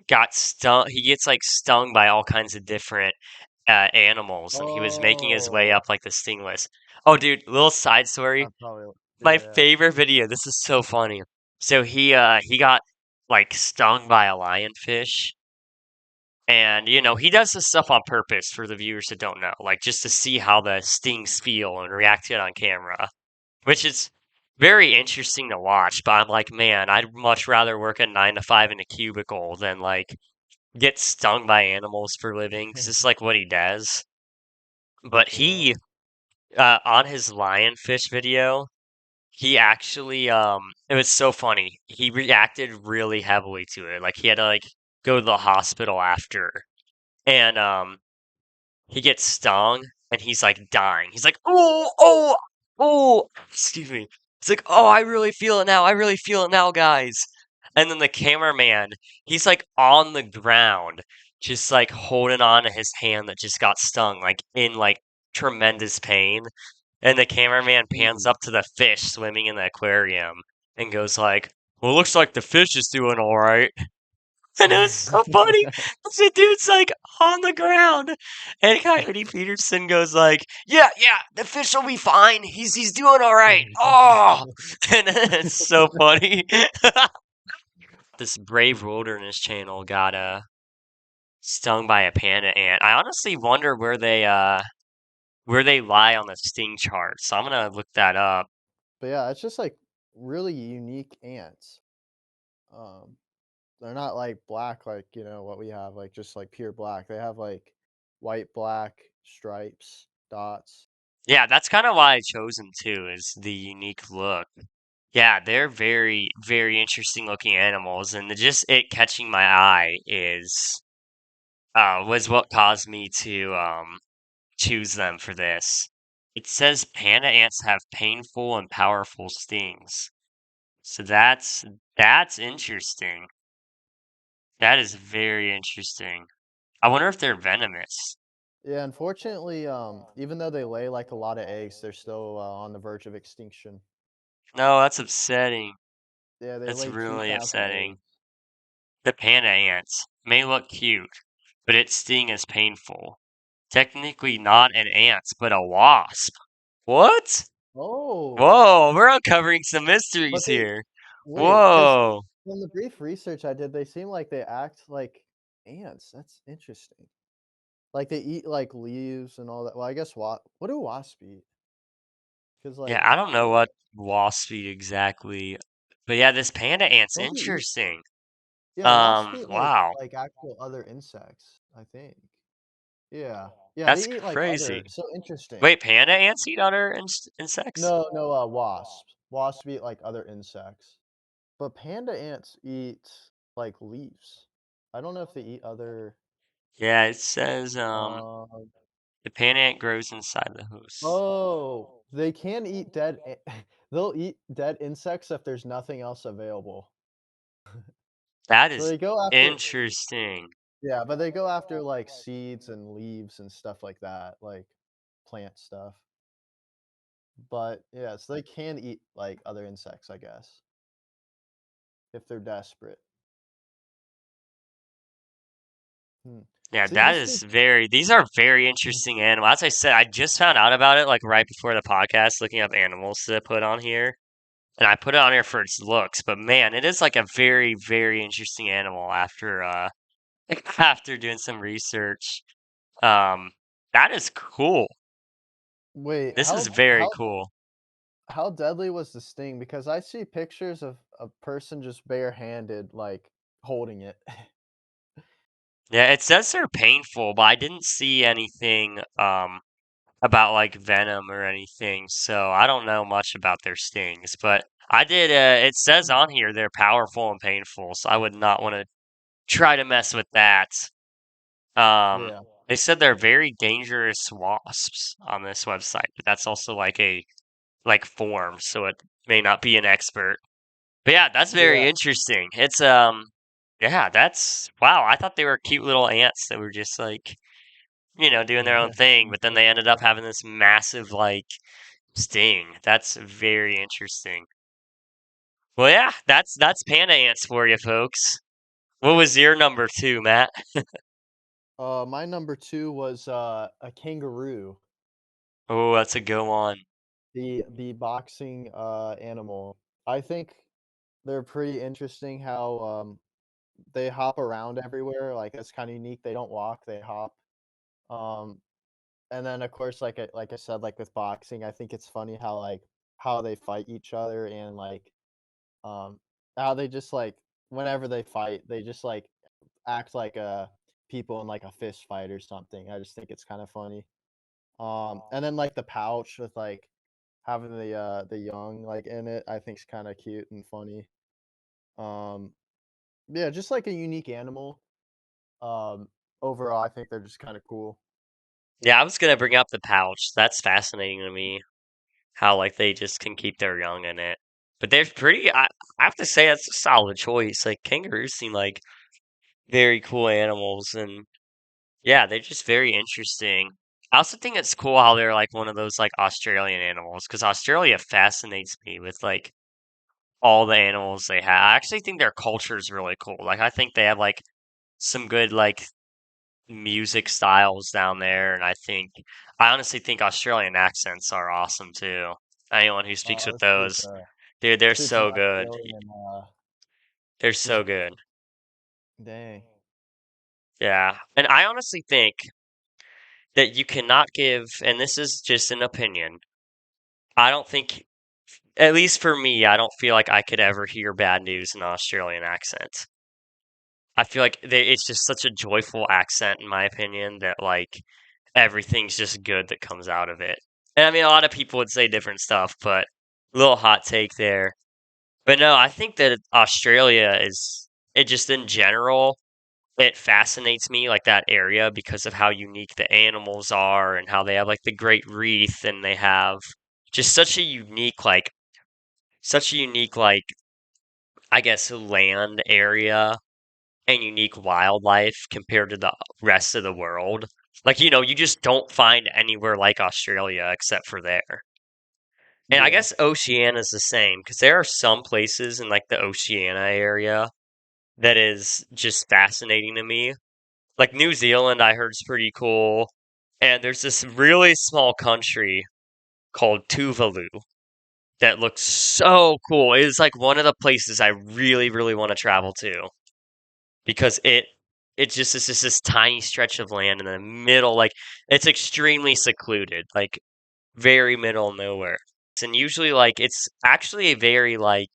got stung. He gets like stung by all kinds of different animals, and he was making his way Oh, up like the sting list. Oh, dude, little side story. I probably My yeah. favorite video. This is so funny. So he got like stung by a lionfish, and he does this stuff on purpose for the viewers that don't know, like just to see how the stings feel and react to it on camera, which is very interesting to watch. But I'm like, man, I'd much rather work a 9 to 5 in a cubicle than like get stung by animals for a living, because it's like what he does. But Yeah. he on his lionfish video, he actually it was so funny. He reacted really heavily to it. Like he had to like go to the hospital after. And he gets stung and he's like dying. He's like, "Oh, oh, oh." Excuse me. It's like, "Oh, I really feel it now. I really feel it now, guys." And then the cameraman, he's like on the ground, just like holding on to his hand that just got stung, like in like tremendous pain. And the cameraman pans Ooh. up to the fish swimming in the aquarium and goes like, "Well, looks like the fish is doing all right." And it was so funny. 'Cause the dude's like on the ground, and Coyote Peterson goes like, "Yeah, yeah, the fish will be fine. He's doing all right." Oh, and it's so funny. This Brave Wilderness channel got stung by a panda ant. I honestly wonder where they lie on the sting chart. So I'm gonna look that up. But yeah, it's just like really unique ants. Um, they're not like black like, what we have, like just like pure black. They have like white, black stripes, dots. Yeah, that's kind of why I chose them too, is the unique look. Yeah, they're very, very interesting looking animals, and just it catching my eye is was what caused me to choose them for this. It says panda ants have painful and powerful stings. So that's interesting. That is very interesting. I wonder if they're venomous. Yeah, unfortunately, even though they lay like a lot of eggs, they're still on the verge of extinction. No, that's upsetting. Yeah, they That's lay really 2,000 upsetting. eggs. The panda ants may look cute, but its sting is painful. Technically not an ant, but a wasp. What? Oh, Whoa, we're uncovering some but mysteries they here. wait, because Whoa. from the brief research I did, they seem like they act like ants. That's interesting. Like they eat like leaves and all that. Well, I guess what do wasps eat? Because Yeah, like, I don't know what wasp eat exactly. But yeah, this panda ant's don't they eat? interesting. Yeah, wasps eat Wow. like actual other insects. I think. Yeah, yeah, That's they eat like crazy. other. So interesting. Wait, panda ants eat other insects? No, no, wasps. Wasps eat like other insects. But panda ants eat like leaves. I don't know if they eat other. Yeah, it says Um. the panda ant grows inside the host. Oh, they can eat dead. They'll eat dead insects if there's nothing else available. That So is they go after. interesting. Yeah, but they go after like seeds and leaves and stuff like that, like plant stuff. But yeah, so they can eat like other insects, I guess, if they're desperate. Hmm. Yeah, See, that these is things. these are very interesting animals. As I said, I just found out about it like right before the podcast, looking up animals to put on here. And I put it on here for its looks, but man, it is like a very, very interesting animal after after doing some research. Um, that is cool. Wait, This is how very how cool. how deadly was the sting? Because I see pictures of a person just barehanded, like holding it. Yeah, it says they're painful, but I didn't see anything about like venom or anything, so I don't know much about their stings. But I did. It says on here they're powerful and painful, so I would not want to try to mess with that. Um, Yeah. they said they're very dangerous wasps on this website, but that's also like a like form, so it may not be an expert. But yeah, that's very Yeah. interesting. It's yeah, that's wow. I thought they were cute little ants that were just like, doing their own thing, but then they ended up having this massive like sting. That's very interesting. Well, yeah, that's panda ants for you folks. What was your number two, Matt? My number 2 was, a kangaroo, Oh, that's a go on. the boxing, animal. I think they're pretty interesting how, they hop around everywhere, like, it's kinda unique, they don't walk, they hop. Um, and then, of course, like I said, like, with boxing, I think it's funny how, like, how they fight each other and, like, um, how they just, like, whenever they fight, they just, like, act like, people in, like, a fist fight or something. I just think it's kinda funny. And then, like, the pouch with, like, having the young, like, in it, I think's kinda cute and funny. Um, yeah, just like a unique animal. Overall, I think they're just kinda cool. Yeah, I was gonna bring up the pouch. That's fascinating to me. How like they just can keep their young in it. But they're pretty. I have to say that's a solid choice. Like kangaroos seem like very cool animals, and yeah, they're just very interesting. I also think it's cool how they're like one of those like Australian animals because Australia fascinates me with like all the animals they have. I actually think their culture is really cool. Like I think they have like some good like music styles down there, and I honestly think Australian accents are awesome too. Anyone who speaks with This dude's those, dude, they're this dude's an so good. Australian, They're he's so good. dang. Yeah. And I honestly think that you cannot give, and this is just an opinion, I don't think, at least for me, I don't feel like I could ever hear bad news in an Australian accent. I feel like it's just such a joyful accent, in my opinion, that like everything's just good that comes out of it. And I mean, a lot of people would say different stuff, but little hot take there. But no, I think that Australia is, it just in general, it fascinates me, like that area, because of how unique the animals are and how they have like the Great Reef and they have just such a unique, like, I guess, land area and unique wildlife compared to the rest of the world. Like, you just don't find anywhere like Australia except for there. And I Yeah. guess Oceania is the same because there are some places in like the Oceania area that is just fascinating to me. Like New Zealand, I heard is pretty cool. And there's this really small country called Tuvalu that looks so cool. It is like one of the places I really, really want to travel to because it just is just this tiny stretch of land in the middle. Like it's extremely secluded, like very middle of nowhere. And usually, like it's actually a very like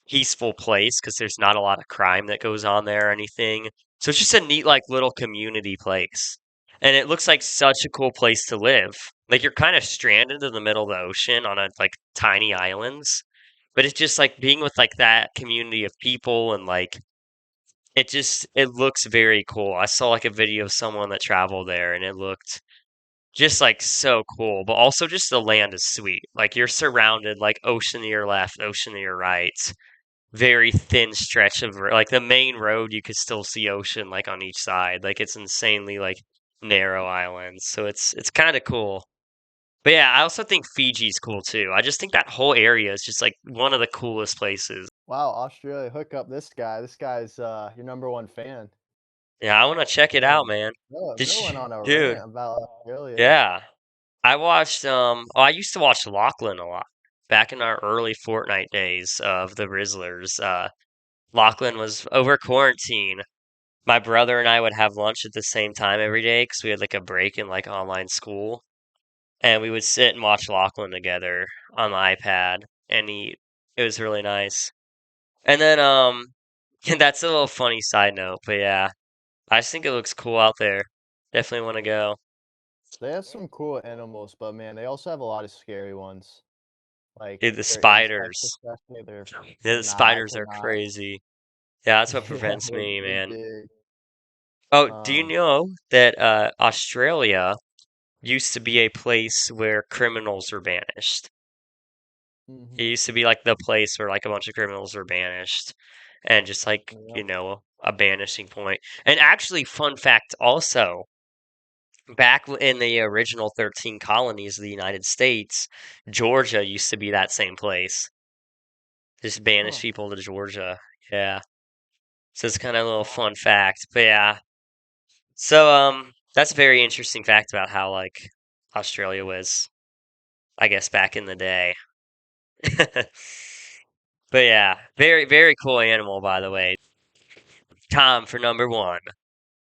peaceful place because there's not a lot of crime that goes on there or anything. So it's just a neat, like, little community place. And it looks like such a cool place to live. Like, you're kind of stranded in the middle of the ocean on a, like, tiny islands. But it's just like being with, like, that community of people and, like, it looks very cool. I saw, like, a video of someone that traveled there and it looked just, like, so cool. But also just the land is sweet. Like, you're surrounded, like, ocean to your left, ocean to your right, very thin stretch of like the main road you could still see ocean like on each side, like it's insanely like narrow islands, so it's kind of cool. But yeah, I also think Fiji's cool too. I just think that whole area is just like one of the coolest places. Wow, Australia, hook up this guy. This guy's, your number 1 fan. Yeah, I want to check it out, Dang. man. Bro Did went you, on a dude? rant about Australia. Yeah, I watched I used to watch Lachlan a lot back in our early Fortnite days of the Rizzlers. Lachlan was over quarantine. My brother and I would have lunch at the same time every day because we had like a break in like online school, and we would sit and watch Lachlan together on the iPad and eat. It was really nice. And then And that's a little funny side note, but yeah, I just think it looks cool out there. Definitely want to go. They have some cool animals, but man, they also have a lot of scary ones. Like Dude, the their insects, spiders. especially. Yeah, the Nah, I spiders are cannot. crazy. Yeah, that's what Yeah, prevents me, they're man. big. Oh, do you Um, know that Australia used to be a place where criminals were banished? It mhm, used to be like the place where like a bunch of criminals were banished and just like, yep. a banishing point. And actually, fun fact also, back in the original 13 colonies of the United States, Georgia used to be that same place. Just banish Huh. people to Georgia. Yeah. So it's kind of a little Wow. fun fact. But yeah. So that's a very interesting fact about how like Australia was, I guess, back in the day. But yeah, very, very cool animal, by the way. Tom for number one.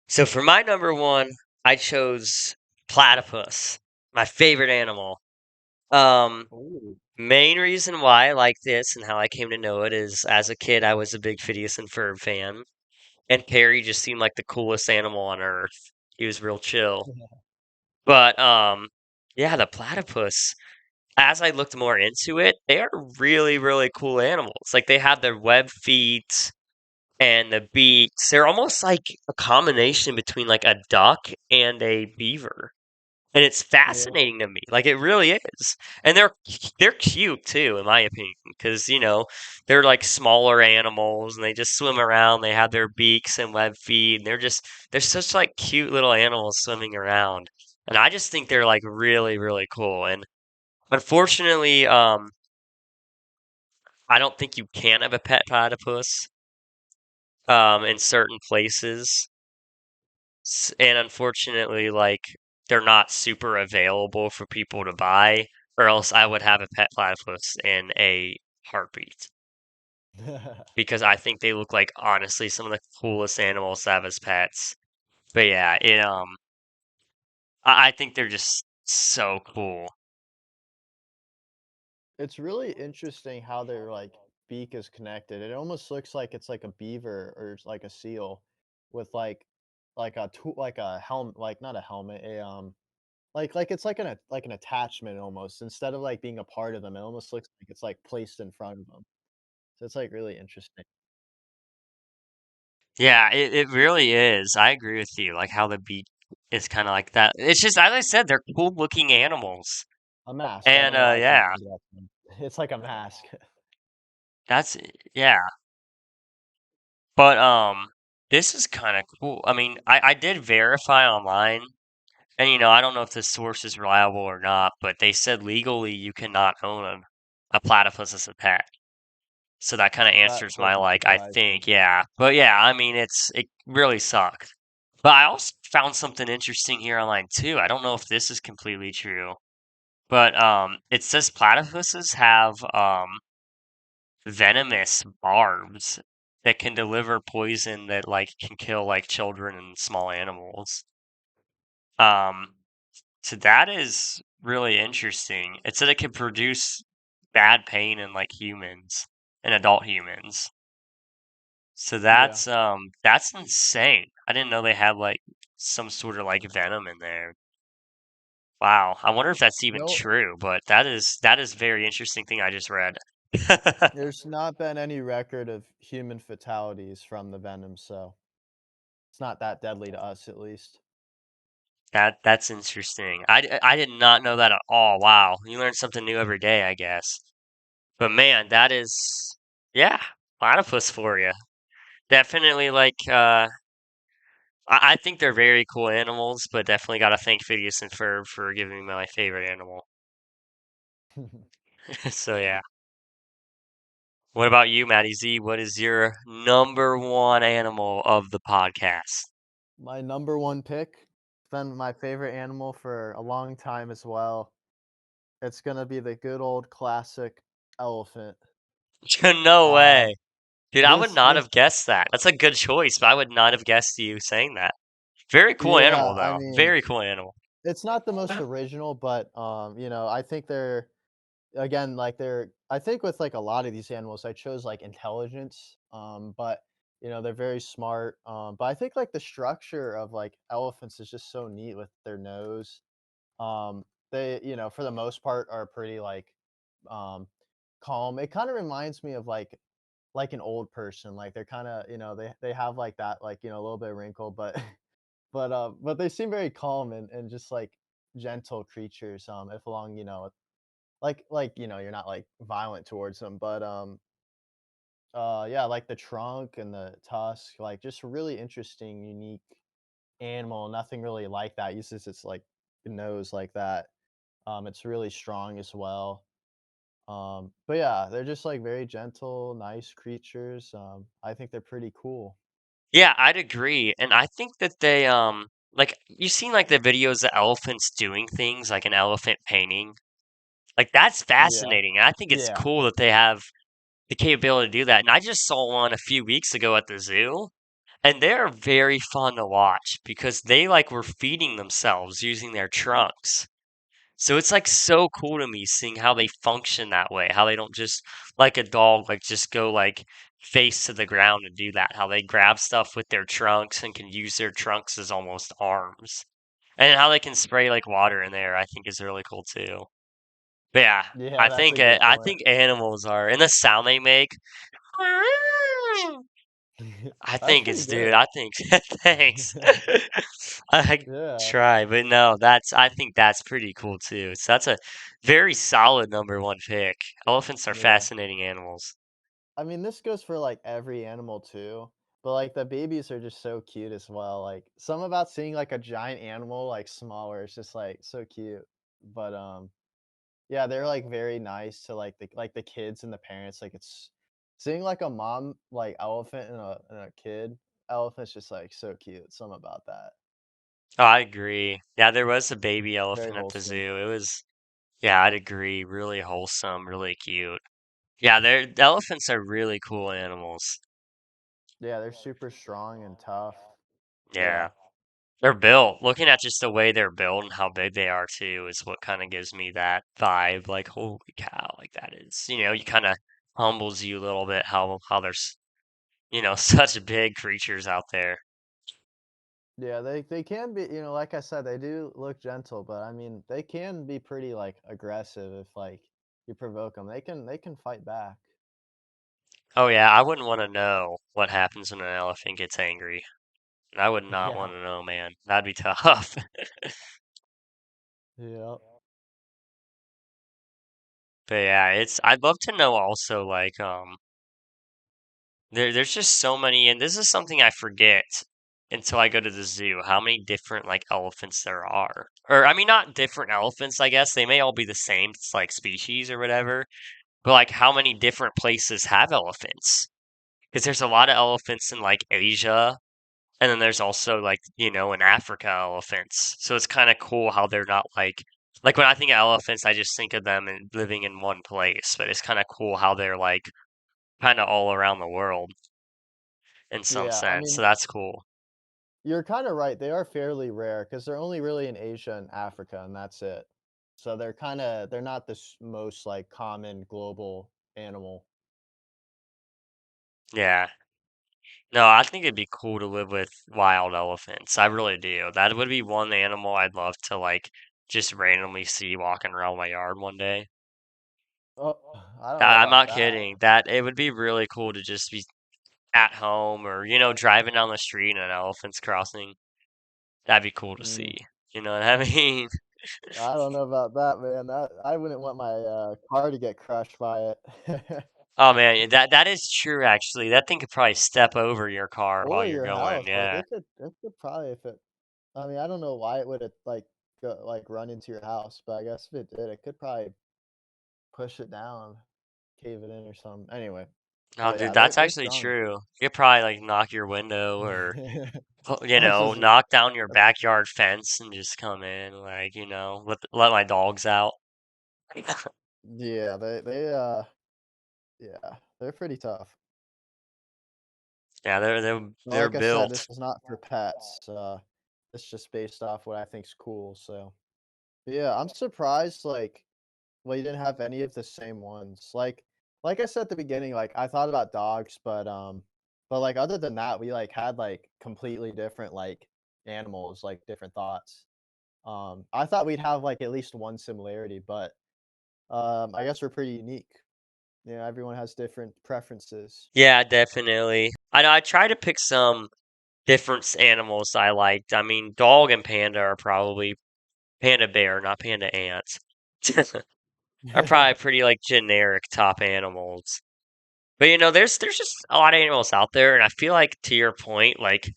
So for my number one, I chose platypus, my favorite animal. Um, Ooh. Main reason why I like this and how I came to know it is as a kid, I was a big Phineas and Ferb fan, and Perry just seemed like the coolest animal on earth. He was real chill. But yeah, the platypus, as I looked more into it, they are really, really cool animals. Like they have their web feet and the beaks. They're almost like a combination between like a duck and a beaver. And it's Yeah. fascinating to me. Like it really is. And they're cute too, in my opinion, because they're like smaller animals and they just swim around. They have their beaks and web feet, and they're such like cute little animals swimming around. And I just think they're like really, really cool. And unfortunately, I don't think you can have a pet platypus in certain places. And unfortunately, like they're not super available for people to buy, or else I would have a pet platypus in a heartbeat because I think they look like honestly some of the coolest animals to have as pets. But yeah, I think they're just so cool. It's really interesting how their like beak is connected. It almost looks like it's like a beaver or it's like a seal with like a helmet, like not a helmet, a like it's like like an attachment almost. Instead of like being a part of them, it almost looks like it's like placed in front of them. So it's like really interesting. Yeah, it really is. I agree with you. Like how the beak is kind of like that. It's just as I said, they're cool looking animals. A mask. I And don't know why I couldn't yeah, think of that term. It's like a mask. that's yeah. But this is kind of cool. I mean, I did verify online, and I don't know if this source is reliable or not, but they said legally you cannot own a platypus as a pet. So that kind of That answers my doesn't like, I surprise me. think, yeah. But yeah, I mean, it really sucked. But I also found something interesting here online too. I don't know if this is completely true, but it says platypuses have venomous barbs that can deliver poison that like can kill like children and small animals. Um, so that is really interesting. It said it can produce bad pain in like humans and adult humans. So Yeah. that's insane. I didn't know they had like some sort of like venom in there. Wow. I wonder if that's even No, true, but that is very interesting thing I just read. there's not been any record of human fatalities from the venom, so it's not that deadly to us at least. That's interesting. I did not know that at all. Wow. You learn something new every day, I guess. But man, that is yeah, platypus for you. Definitely like I think they're very cool animals, but definitely gotta thank Phineas and Ferb for giving me my favorite animal. So yeah. What about you, Matty Z? What is your number one animal of the podcast? My number one pick, it's been my favorite animal for a long time as well. It's gonna be the good old classic elephant. No Uh, way. Dude, I would not this have guessed that. That's a good choice, but I would not have guessed you saying that. Very cool yeah, animal I though. mean, Very cool animal. it's not the most original, but, I think they're again, like, they're I think with, like, a lot of these animals, I chose, like, intelligence, but They're very smart. But I think like the structure of like elephants is just so neat with their nose. They, for the most part are pretty like um calm. It kind of reminds me of like an old person. Like they're kind of, they have like that like, a little bit of wrinkle, but but they seem very calm and just like gentle creatures. If along, like, you're not like violent towards them, but yeah, like the trunk and the tusk, like just really interesting, unique animal. Nothing really like that uses its like nose like that. It's really strong as well. But yeah, they're just like very gentle, nice creatures. I think they're pretty cool. Yeah, I'd agree, and I think that they, like, you've seen, like, the videos of elephants doing things, like an elephant painting? Like, that's Yeah. fascinating, and I think it's Yeah. cool that they have the capability to do that, and I just saw one a few weeks ago at the zoo, and they're very fun to watch because they, like, were feeding themselves using their trunks. So it's, like, so cool to me seeing how they function that way, how they don't just like a dog, like, just go, like, face to the ground and do that, how they grab stuff with their trunks and can use their trunks as almost arms. And how they can spray, like, water in there, I think is really cool too. But yeah, Yeah, that's a good I point. think animals are and the sound they make, I That's think pretty it's dude, good. I think thanks. I Yeah. try, but no, I think that's pretty cool too. So that's a very solid number one pick. Elephants are Yeah. fascinating animals. I mean, this goes for like every animal too, but like the babies are just so cute as well. Like some about seeing like a giant animal like smaller, it's just like so cute. But yeah, they're like very nice to like the kids and the parents. Like it's seeing like a mom like elephant and a kid elephant's just like so cute. Some about that. Oh, I agree. Yeah, there was a baby Very elephant at the wholesome. zoo. It was, yeah, I'd agree. Really wholesome, really cute. Yeah, the elephants are really cool animals. Yeah, they're super strong and tough. Yeah. Yeah. They're built. Looking at just the way they're built and how big they are too is what kind of gives me that vibe. Like, holy cow, like that is, you kind of humbles you a little bit how there's, such big creatures out there. Yeah, they can be, like I said, they do look gentle, but I mean, they can be pretty like aggressive if like you provoke them. They can fight back. Oh yeah, I wouldn't want to know what happens when an elephant gets angry. I would not Yeah. want to know, man. That'd be tough. Yeah. But yeah, I'd love to know also like there's just so many, and this is something I forget until I go to the zoo, how many different like elephants there are. Or I mean not different elephants, I guess. They may all be the same, it's like species or whatever. But like how many different places have elephants? Because there's a lot of elephants in like Asia, and then there's also like, in Africa elephants. So it's kind of cool how they're not like when I think of elephants, I just think of them and living in one place, but it's kind of cool how they're like kind of all around the world in some Yeah, I sense. So mean, that's cool. you're kind of right. They are fairly rare because they're only really in Asia and Africa, and that's it. So they're not the most like common global animal. Yeah. No, I think it'd be cool to live with wild elephants. I really do. That would be one animal I'd love to like just randomly see walking around my yard one day. Oh, I don't know I'm about not that. kidding. That it would be really cool to just be at home or, driving down the street and an elephant's crossing. That'd be cool to Mm, see. You know what I mean? I don't know about that, man. I wouldn't want my car to get crushed by it. Oh man, that is true actually. That thing could probably step over your car while Or you're your going. house, like, Yeah. it could probably if it I mean, I don't know why it would, like, go like, run into your house, but I guess if it did, it could probably push it down, cave it in or something. Anyway, Oh, but dude, yeah, that's they're actually strong. true. You could probably like knock your window or That's just knock down your that's backyard fence and just come in, like, let my dogs out. yeah, yeah, they're pretty tough. Yeah, But they're like I said, built. this is not for pets, it's just based off what I think's cool, so but yeah, I'm surprised, like, well, you didn't have any of the same ones. Like I said at the beginning, like, I thought about dogs, but, But like other than that, we like had like completely different like animals, like different thoughts. I thought we'd have like at least one similarity, but I guess we're pretty unique. Yeah, everyone has different preferences. Yeah, definitely. I know I try to pick some different animals I liked. I mean, dog and panda are probably panda bear, not panda ants. Are probably pretty like generic top animals. But there's just a lot of animals out there, and I feel like to your point, like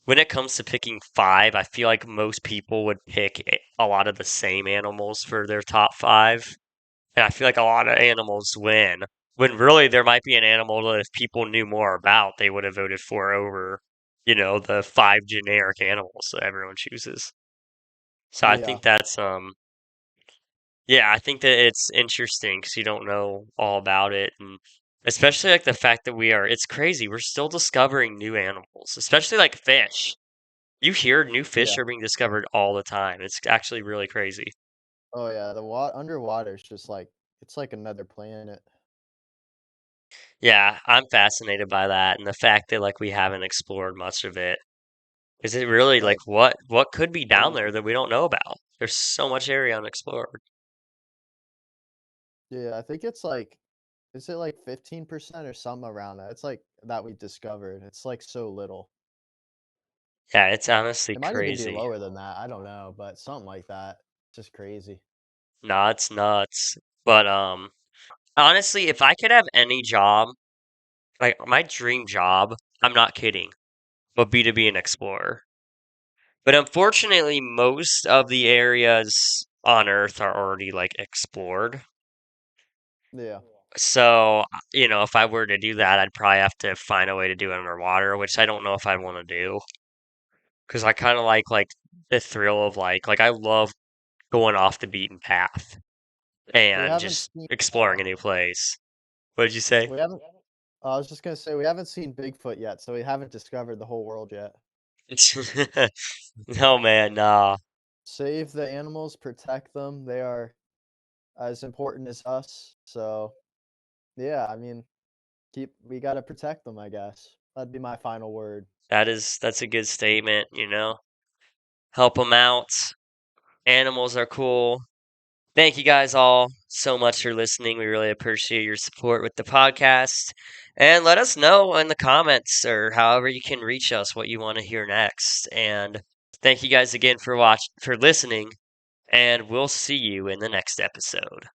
when it comes to picking five, I feel like most people would pick a lot of the same animals for their top five. And I feel like a lot of animals win. When really there might be an animal that if people knew more about, they would have voted for over, the five generic animals that everyone chooses. So I Yeah, think that's yeah, I think that it's interesting because you don't know all about it, and especially like the fact that it's crazy. We're still discovering new animals, especially like fish. You hear new fish yeah. are being discovered all the time. It's actually really crazy. Oh yeah, the underwater is just like it's like another planet. Yeah, I'm fascinated by that and the fact that like we haven't explored much of it. Is it really Like like what could be down maybe there that we don't know about? There's so much area unexplored. yeah, I think it's like is it like 15% or something around that? It's like that we discovered. It's like so little. Yeah, it's honestly It might even be crazy. lower than that. I don't know, but something like that. Just crazy. Nah, it's nuts. But honestly, if I could have any job, like my dream job, I'm not kidding, would be to be an explorer. But unfortunately, most of the areas on Earth are already like explored. Yeah. So, if I were to do that, I'd probably have to find a way to do it underwater, which I don't know if I'd want to do because I kind of like the thrill of like I love going off the beaten path We and haven't just seen exploring a new place. What did you say? we haven't I was just gonna say we haven't seen Bigfoot yet, so we haven't discovered the whole world yet. No, man, nah. Save the animals, protect them. They are as important as us. So yeah, I mean, keep we gotta protect them, I guess. That'd be my final word. That's a good statement. Help them out. Animals are cool. Thank you guys all so much for listening. We really appreciate your support with the podcast. And let us know in the comments or however you can reach us what you want to hear next. And thank you guys again for listening, and we'll see you in the next episode.